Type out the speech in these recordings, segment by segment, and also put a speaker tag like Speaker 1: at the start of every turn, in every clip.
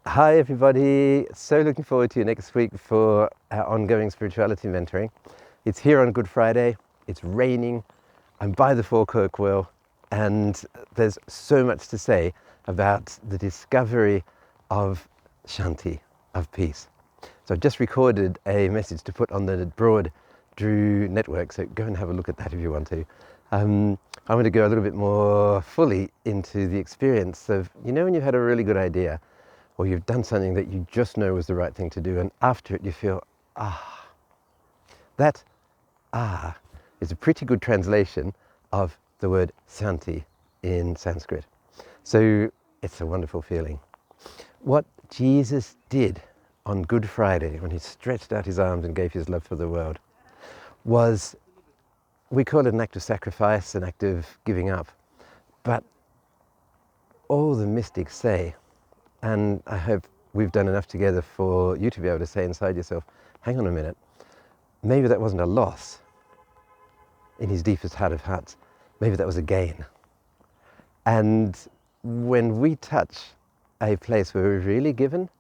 Speaker 1: Hi everybody, so looking forward to you next week for our ongoing spirituality mentoring. It's here on Good Friday, it's raining, I'm by the Falkirk Well, and there's so much to say about the discovery of Shanti, of peace. So I've just recorded a message to put on the Broad Drew network, so go and have a look at that if you want to. I want to go a little bit more fully into the experience of, when you've had a really good idea, or you've done something that you just know was the right thing to do, and after it you feel, that is a pretty good translation of the word Shanti in Sanskrit. So it's a wonderful feeling. What Jesus did on Good Friday, when he stretched out his arms and gave his love for the world, was, we call it an act of sacrifice, an act of giving up, but all the mystics say, and I hope we've done enough together for you to be able to say inside yourself, hang on a minute, maybe that wasn't a loss in his deepest heart of hearts. Maybe that was a gain. And when we touch a place where we've really given,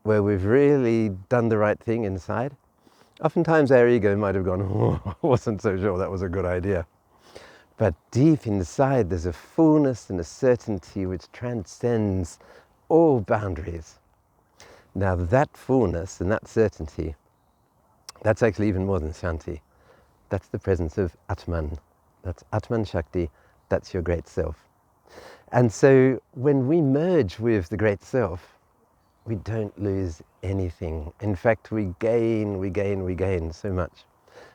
Speaker 1: where we've really done the right thing inside, oftentimes our ego might have gone, I wasn't so sure that was a good idea. But deep inside there's a fullness and a certainty which transcends all boundaries. Now that fullness and that certainty, that's actually even more than Shanti. That's the presence of Atman. That's Atman Shakti. That's your great self. And so when we merge with the great self, we don't lose anything. In fact, we gain so much.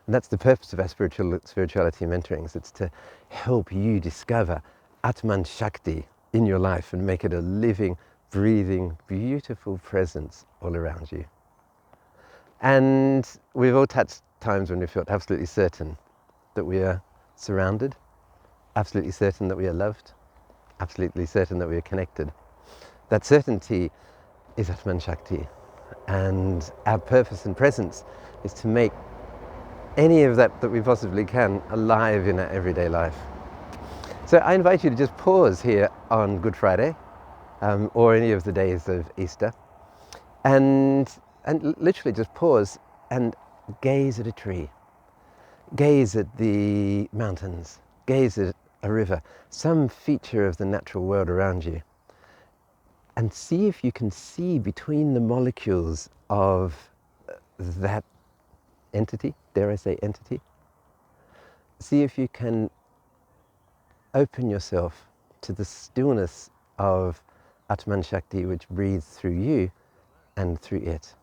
Speaker 1: And that's the purpose of our spirituality mentorings. It's to help you discover Atman Shakti in your life and make it a living, breathing, beautiful presence all around you. And we've all touched times when we felt absolutely certain that we are surrounded, absolutely certain that we are loved, absolutely certain that we are connected. That certainty is Atman Shakti. And our purpose and presence is to make any of that we possibly can alive in our everyday life. So I invite you to just pause here on Good Friday, or any of the days of Easter, and literally just pause and gaze at a tree, gaze at the mountains, gaze at a river, some feature of the natural world around you, and see if you can see between the molecules of that entity, dare I say entity. See if you can open yourself to the stillness of Atman Shakti, which breathes through you and through it.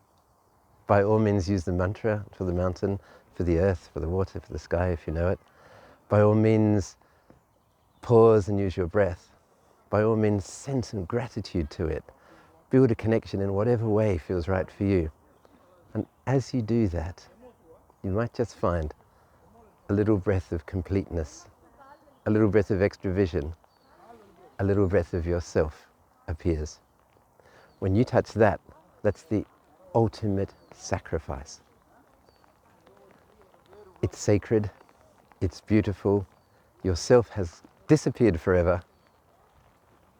Speaker 1: By all means use the mantra for the mountain, for the earth, for the water, for the sky if you know it. By all means pause and use your breath. By all means send some gratitude to it. Build a connection in whatever way feels right for you. And as you do that, you might just find a little breath of completeness, a little breath of extra vision, a little breath of yourself appears. When you touch that, that's the ultimate sacrifice. It's sacred, it's beautiful, yourself has disappeared forever,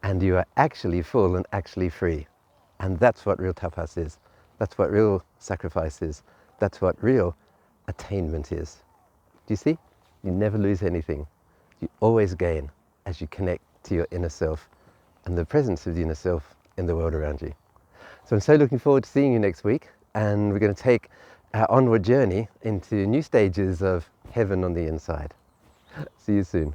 Speaker 1: and you are actually full and actually free. And that's what real tapas is. That's what real sacrifice is. That's what real attainment is. Do you see? You never lose anything. You always gain as you connect to your inner self and the presence of the inner self in the world around you. So I'm so looking forward to seeing you next week, and we're going to take our onward journey into new stages of heaven on the inside. See you soon.